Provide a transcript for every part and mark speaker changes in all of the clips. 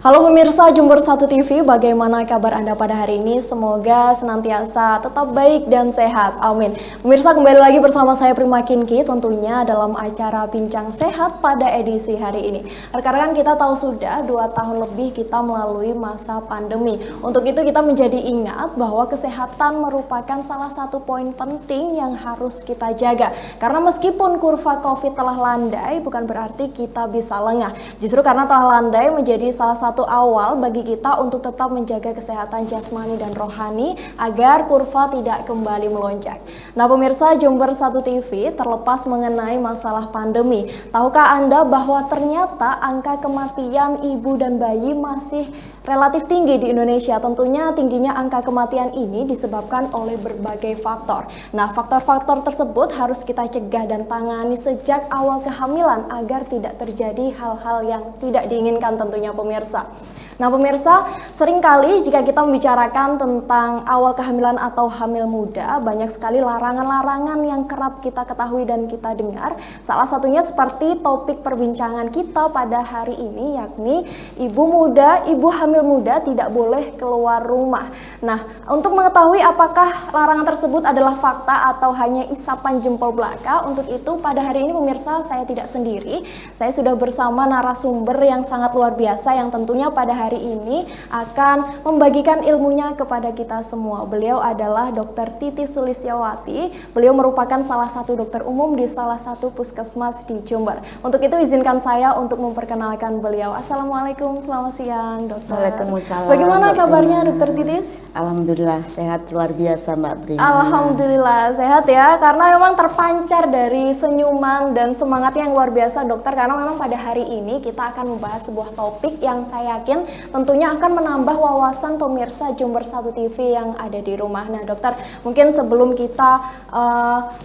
Speaker 1: Halo pemirsa Jember 1 TV, bagaimana kabar Anda pada hari ini? Semoga senantiasa tetap baik dan sehat, amin. Pemirsa, kembali lagi bersama saya Prima Kinki tentunya dalam acara Bincang Sehat pada edisi hari ini. Rekan-rekan, kita tahu sudah 2 tahun lebih kita melalui masa pandemi. Untuk itu kita menjadi ingat bahwa kesehatan merupakan salah satu poin penting yang harus kita jaga. Karena meskipun kurva COVID telah landai, bukan berarti kita bisa lengah. Justru karena telah landai menjadi salah satu awal bagi kita untuk tetap menjaga kesehatan jasmani dan rohani agar kurva tidak kembali melonjak. Nah pemirsa Jember 1 TV, terlepas mengenai masalah pandemi, tahukah Anda bahwa ternyata angka kematian ibu dan bayi masih relatif tinggi di Indonesia? Tentunya tingginya angka kematian ini disebabkan oleh berbagai faktor. Nah faktor-faktor tersebut harus kita cegah dan tangani sejak awal kehamilan agar tidak terjadi hal-hal yang tidak diinginkan tentunya pemirsa. Nah pemirsa, seringkali jika kita membicarakan tentang awal kehamilan atau hamil muda, banyak sekali larangan-larangan yang kerap kita ketahui dan kita dengar. Salah satunya seperti topik perbincangan kita pada hari ini, yakni ibu muda, ibu hamil muda tidak boleh keluar rumah. Nah, untuk mengetahui apakah larangan tersebut adalah fakta atau hanya isapan jempol belaka, untuk itu pada hari ini pemirsa saya tidak sendiri. Saya sudah bersama narasumber yang sangat luar biasa yang tentunya pada hari ini akan membagikan ilmunya kepada kita semua. Beliau adalah Dr. Titi Sulistyawati. Beliau merupakan salah satu dokter umum di salah satu puskesmas di Jember. Untuk itu izinkan saya untuk memperkenalkan beliau. Assalamualaikum, selamat siang dokter.
Speaker 2: Waalaikumsalam.
Speaker 1: Bagaimana kabarnya Dokter Titis?
Speaker 2: Alhamdulillah sehat luar biasa Mbak Prima.
Speaker 1: Alhamdulillah sehat ya, karena memang terpancar dari senyuman dan semangatnya yang luar biasa dokter. Karena memang pada hari ini kita akan membahas sebuah topik yang saya yakin tentunya akan menambah wawasan pemirsa Jember 1 TV yang ada di rumah. Nah dokter, mungkin sebelum kita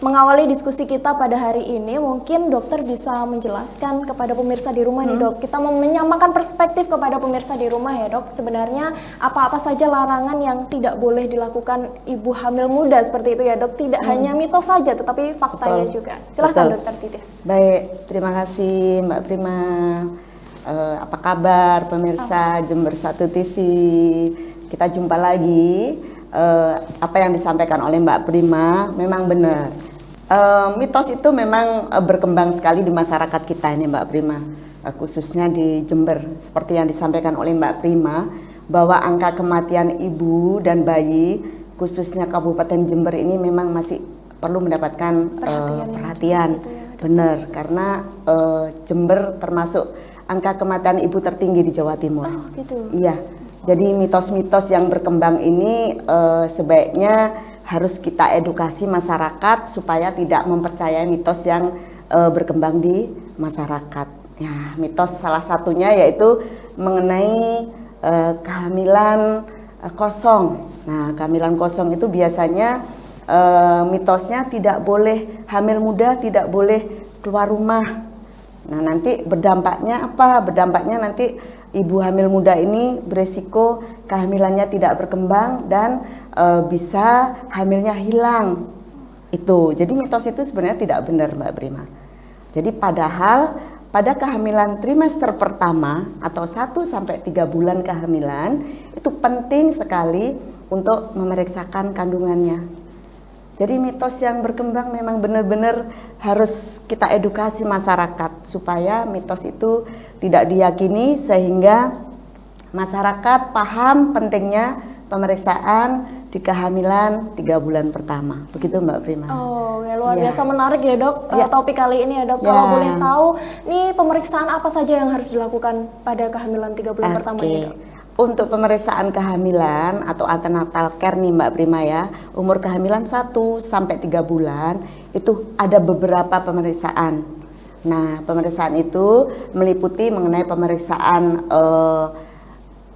Speaker 1: mengawali diskusi kita pada hari ini, mungkin dokter bisa menjelaskan kepada pemirsa di rumah nih dok. Kita menyamakan perspektif kepada pemirsa di rumah ya dok. Sebenarnya apa-apa saja larangan yang tidak boleh dilakukan ibu hamil muda seperti itu ya dok. Tidak hanya mitos saja tetapi faktanya juga. Silahkan dokter Titis.
Speaker 2: Baik, terima kasih Mbak Prima. Apa kabar pemirsa Jember 1 TV? Kita jumpa lagi. Apa yang disampaikan oleh Mbak Prima memang benar. Mitos itu memang berkembang sekali di masyarakat kita ini Mbak Prima, khususnya di Jember. Seperti yang disampaikan oleh Mbak Prima, bahwa angka kematian ibu dan bayi khususnya Kabupaten Jember ini memang masih perlu mendapatkan perhatian. Benar, karena Jember termasuk angka kematian ibu tertinggi di Jawa Timur.
Speaker 1: Oh, gitu.
Speaker 2: Iya. Jadi mitos-mitos yang berkembang ini sebaiknya harus kita edukasi masyarakat supaya tidak mempercayai mitos yang berkembang di masyarakat. Ya, mitos salah satunya yaitu mengenai kehamilan kosong. Nah, kehamilan kosong itu biasanya mitosnya tidak boleh hamil muda, tidak boleh keluar rumah. Nah nanti berdampaknya apa? Berdampaknya nanti ibu hamil muda ini beresiko kehamilannya tidak berkembang dan bisa hamilnya hilang. Itu. Jadi mitos itu sebenarnya tidak benar Mbak Prima. Jadi padahal pada kehamilan trimester pertama atau 1-3 bulan kehamilan itu penting sekali untuk memeriksakan kandungannya. Jadi mitos yang berkembang memang benar-benar harus kita edukasi masyarakat supaya mitos itu tidak diyakini sehingga masyarakat paham pentingnya pemeriksaan di kehamilan 3 bulan pertama. Begitu Mbak Prima.
Speaker 1: Oh ya, luar biasa menarik ya dok topik kali ini ya dok. Kalau boleh tahu nih pemeriksaan apa saja yang harus dilakukan pada kehamilan 3 bulan pertama ini dok?
Speaker 2: Untuk pemeriksaan kehamilan atau antenatal care nih Mbak Prima ya, umur kehamilan 1-3 bulan itu ada beberapa pemeriksaan. Nah pemeriksaan itu meliputi mengenai pemeriksaan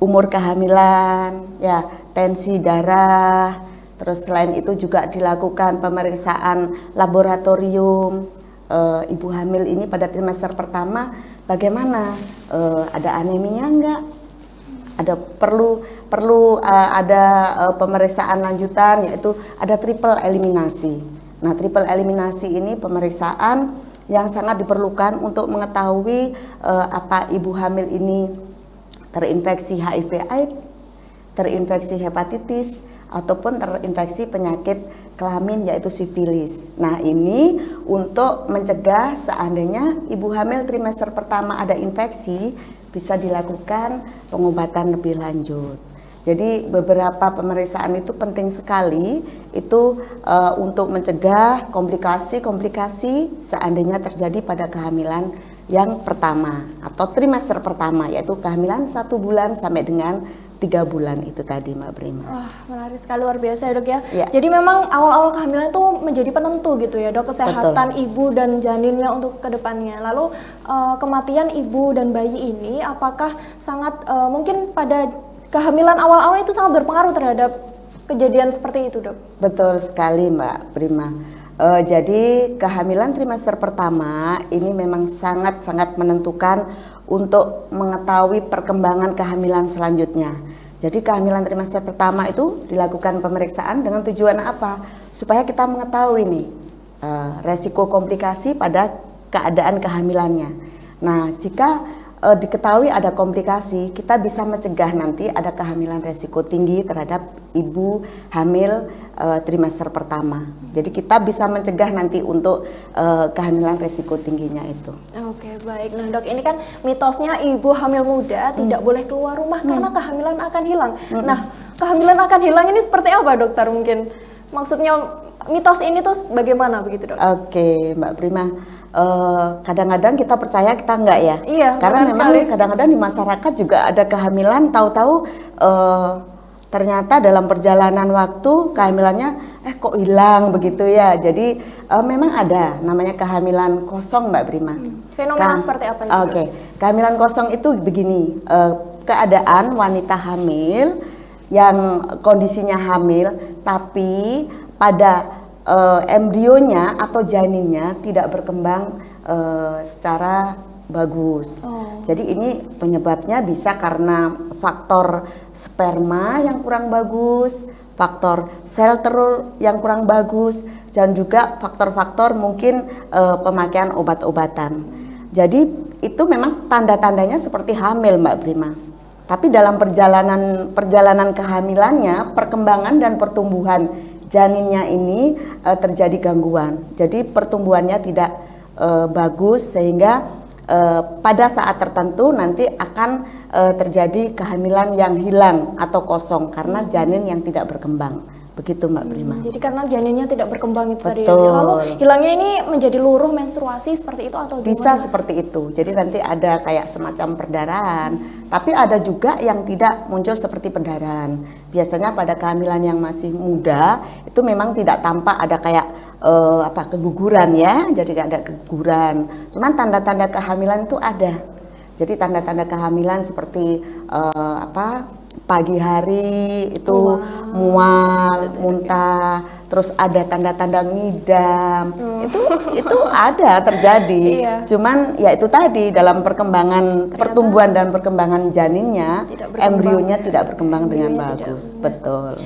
Speaker 2: umur kehamilan, ya tensi darah, terus selain itu juga dilakukan pemeriksaan laboratorium. Ibu hamil ini pada trimester pertama bagaimana? Ada anemia enggak? Ada perlu ada pemeriksaan lanjutan yaitu ada triple eliminasi. Nah, triple eliminasi ini pemeriksaan yang sangat diperlukan untuk mengetahui apa ibu hamil ini terinfeksi HIV/AIDS, terinfeksi hepatitis, ataupun terinfeksi penyakit kelamin yaitu sifilis. Nah, ini untuk mencegah seandainya ibu hamil trimester pertama ada infeksi, bisa dilakukan pengobatan lebih lanjut. Jadi beberapa pemeriksaan itu penting sekali itu untuk mencegah komplikasi-komplikasi seandainya terjadi pada kehamilan yang pertama atau trimester pertama, yaitu kehamilan 1 bulan sampai dengan 3 bulan itu tadi, Mbak Prima.
Speaker 1: Wah, menarik sekali, luar biasa ya dok ya.
Speaker 2: Ya.
Speaker 1: Jadi memang awal-awal kehamilan itu menjadi penentu gitu ya dok, kesehatan ibu dan janinnya untuk kedepannya. Lalu kematian ibu dan bayi ini apakah sangat mungkin pada kehamilan awal-awal itu sangat berpengaruh terhadap kejadian seperti itu dok?
Speaker 2: Betul sekali Mbak Prima. Jadi kehamilan trimester pertama ini memang sangat-sangat menentukan untuk mengetahui perkembangan kehamilan selanjutnya. Jadi kehamilan trimester pertama itu dilakukan pemeriksaan dengan tujuan apa? Supaya kita mengetahui nih resiko komplikasi pada keadaan kehamilannya. Nah, jika diketahui ada komplikasi, kita bisa mencegah nanti ada kehamilan resiko tinggi terhadap ibu hamil trimester pertama. Jadi kita bisa mencegah nanti untuk kehamilan resiko tingginya itu.
Speaker 1: Oke, baik. Nah dok, ini kan mitosnya ibu hamil muda tidak boleh keluar rumah karena kehamilan akan hilang. Nah, kehamilan akan hilang ini seperti apa dokter mungkin? Maksudnya mitos ini tuh bagaimana begitu dok?
Speaker 2: Oke, Mbak Prima. Kadang-kadang kita percaya, kita enggak ya.
Speaker 1: Iya,
Speaker 2: karena memang
Speaker 1: sekali.
Speaker 2: kadang-kadang di masyarakat juga ada kehamilan, tahu-tahu ternyata dalam perjalanan waktu kehamilannya kok hilang begitu ya. Jadi memang ada namanya kehamilan kosong, Mbak Prima.
Speaker 1: Fenomena seperti apa itu?
Speaker 2: Oke, kehamilan kosong itu begini, keadaan wanita hamil yang kondisinya hamil tapi pada embrionya atau janinnya tidak berkembang secara bagus. Jadi ini penyebabnya bisa karena faktor sperma yang kurang bagus, faktor sel telur yang kurang bagus, dan juga faktor-faktor mungkin pemakaian obat-obatan. Jadi itu memang tanda-tandanya seperti hamil, Mbak Prima. Tapi dalam perjalanan kehamilannya, perkembangan dan pertumbuhan janinnya ini terjadi gangguan. Jadi pertumbuhannya tidak bagus sehingga pada saat tertentu nanti akan terjadi kehamilan yang hilang atau kosong karena janin yang tidak berkembang. Begitu Mbak Prima.
Speaker 1: Jadi karena janinnya tidak berkembang itu tadi.
Speaker 2: Betul.
Speaker 1: Lalu hilangnya ini menjadi luruh menstruasi seperti itu atau gimana?
Speaker 2: Bisa seperti itu. Jadi nanti ada kayak semacam perdarahan, tapi ada juga yang tidak muncul seperti perdarahan. Biasanya pada kehamilan yang masih muda itu memang tidak tampak ada kayak keguguran ya. Jadi tidak ada keguguran. Cuman tanda-tanda kehamilan itu ada. Jadi tanda-tanda kehamilan seperti pagi hari itu mual, muntah, terus ada tanda-tanda ngidam. Itu ada terjadi.
Speaker 1: Iya.
Speaker 2: Cuman ya itu tadi dalam perkembangan pertumbuhan dan perkembangan janinnya, embrionya tidak berkembang dengan bagus. Betul.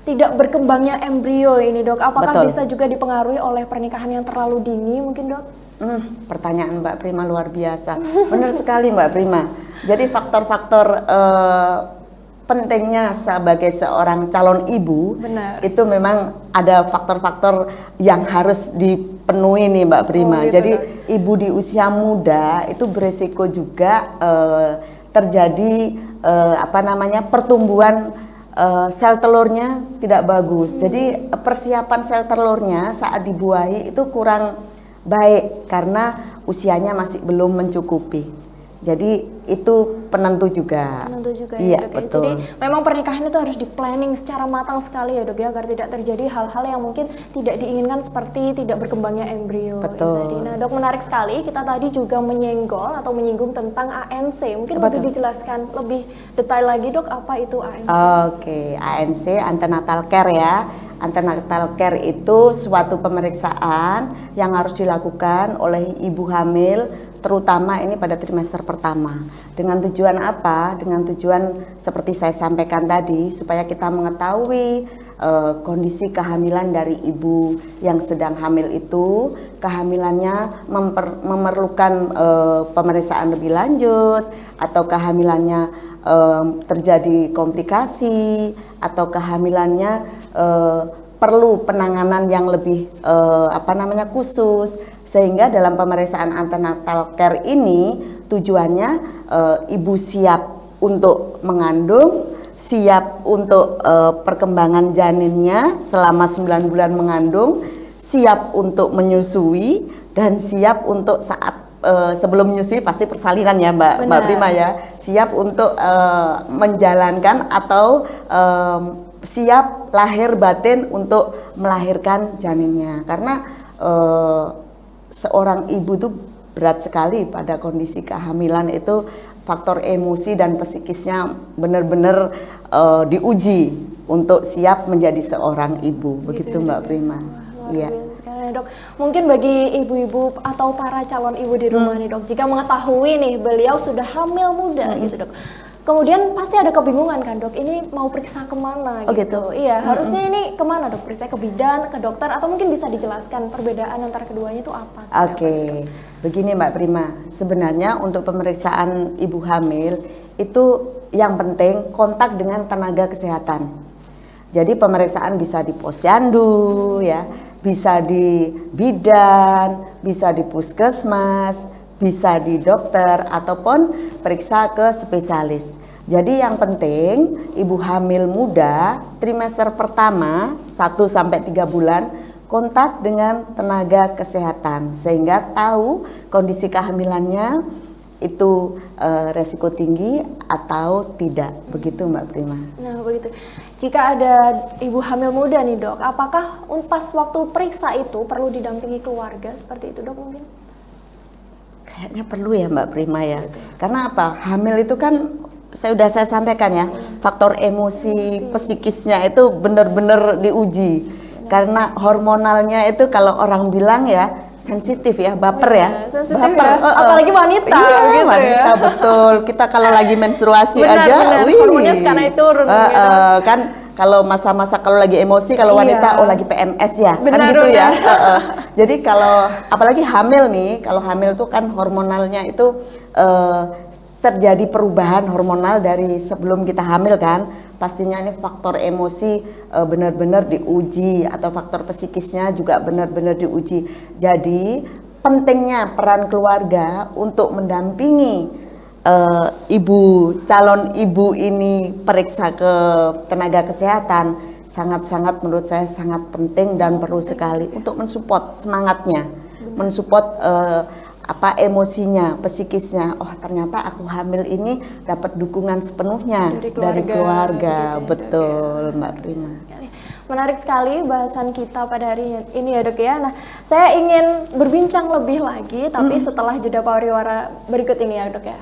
Speaker 1: Tidak berkembangnya embrio ini dok, apakah
Speaker 2: Betul.
Speaker 1: bisa juga dipengaruhi oleh pernikahan yang terlalu dini mungkin dok?
Speaker 2: Pertanyaan Mbak Prima luar biasa. Benar sekali Mbak Prima. Jadi faktor-faktor pentingnya sebagai seorang calon ibu,
Speaker 1: Benar.
Speaker 2: itu memang ada faktor-faktor yang harus dipenuhi nih Mbak Prima.
Speaker 1: Gitu,
Speaker 2: Jadi
Speaker 1: dok.
Speaker 2: ibu di usia muda itu beresiko juga terjadi pertumbuhan sel telurnya tidak bagus. Jadi persiapan sel telurnya saat dibuahi itu kurang baik karena usianya masih belum mencukupi. Jadi itu penentu juga.
Speaker 1: Penentu juga
Speaker 2: Iya,
Speaker 1: ya dok.
Speaker 2: betul.
Speaker 1: Jadi memang pernikahan itu harus di planning secara matang sekali ya dok ya, agar tidak terjadi hal-hal yang mungkin tidak diinginkan seperti tidak berkembangnya embrio.
Speaker 2: Betul.
Speaker 1: Tadi. Nah dok, menarik sekali, kita tadi juga menyinggung tentang ANC. Mungkin
Speaker 2: Betul.
Speaker 1: lebih dijelaskan lebih detail lagi dok, apa itu ANC?
Speaker 2: Oke, ANC antenatal care ya. Antenatal care itu suatu pemeriksaan yang harus dilakukan oleh ibu hamil, terutama ini pada trimester pertama. Dengan tujuan apa? Dengan tujuan seperti saya sampaikan tadi, supaya kita mengetahui kondisi kehamilan dari ibu yang sedang hamil itu, kehamilannya memerlukan pemeriksaan lebih lanjut, atau kehamilannya terjadi komplikasi, atau kehamilannya perlu penanganan yang lebih khusus, sehingga dalam pemeriksaan antenatal care ini tujuannya ibu siap untuk mengandung, siap untuk perkembangan janinnya selama 9 bulan mengandung, siap untuk menyusui, dan siap untuk saat sebelum menyusui pasti persalinan ya Mbak Prima ya, siap untuk menjalankan atau siap lahir batin untuk melahirkan janinnya. Karena seorang ibu tuh berat sekali pada kondisi kehamilan itu, faktor emosi dan psikisnya benar-benar diuji untuk siap menjadi seorang ibu. Begitu Mbak Prima. Iya.
Speaker 1: Sekarang Dok, mungkin bagi ibu-ibu atau para calon ibu di rumah nih Dok, jika mengetahui nih beliau sudah hamil muda gitu Dok, kemudian pasti ada kebingungan kan Dok, ini mau periksa kemana gitu. Iya, harusnya ini kemana Dok? Periksa ke bidan, ke dokter, atau mungkin bisa dijelaskan perbedaan antara keduanya itu apa sih?
Speaker 2: Oke, begini Mbak Prima, sebenarnya untuk pemeriksaan ibu hamil itu yang penting kontak dengan tenaga kesehatan. Jadi pemeriksaan bisa di posyandu ya, bisa di bidan, bisa di puskesmas, bisa di dokter, ataupun periksa ke spesialis. Jadi yang penting ibu hamil muda trimester pertama 1-3 bulan kontak dengan tenaga kesehatan sehingga tahu kondisi kehamilannya itu resiko tinggi atau tidak. Begitu Mbak Prima.
Speaker 1: Nah begitu. Jika ada ibu hamil muda nih Dok, apakah pas waktu periksa itu perlu didampingi keluarga seperti itu Dok mungkin?
Speaker 2: Kayaknya perlu ya Mbak Prima ya. Karena apa? Hamil itu kan saya sampaikan ya, faktor emosi, psikisnya itu benar-benar diuji. Karena hormonalnya itu kalau orang bilang ya sensitif ya, baper ya.
Speaker 1: Sensitif
Speaker 2: baper,
Speaker 1: ya, apalagi wanita gitu
Speaker 2: wanita
Speaker 1: ya.
Speaker 2: Betul. Kita kalau lagi menstruasi aja,
Speaker 1: hormonnya sekarang turun gitu.
Speaker 2: Kan kalau masa-masa kalau lagi emosi, kalau wanita lagi PMS ya, kan gitu ya. Jadi kalau apalagi hamil nih, kalau hamil tuh kan hormonalnya itu terjadi perubahan hormonal dari sebelum kita hamil kan. Pastinya ini faktor emosi benar-benar diuji, atau faktor psikisnya juga benar-benar diuji. Jadi pentingnya peran keluarga untuk mendampingi calon ibu ini periksa ke tenaga kesehatan sangat-sangat menurut saya sangat penting dan perlu sekali untuk mensupport semangatnya, mensupport emosinya, psikisnya. Oh ternyata aku hamil ini dapat dukungan sepenuhnya dari keluarga. Betul Mbak Prima.
Speaker 1: Menarik sekali bahasan kita pada hari ini ya Dok ya. Nah saya ingin berbincang lebih lagi tapi setelah jeda pariwara berikut ini ya Dok ya.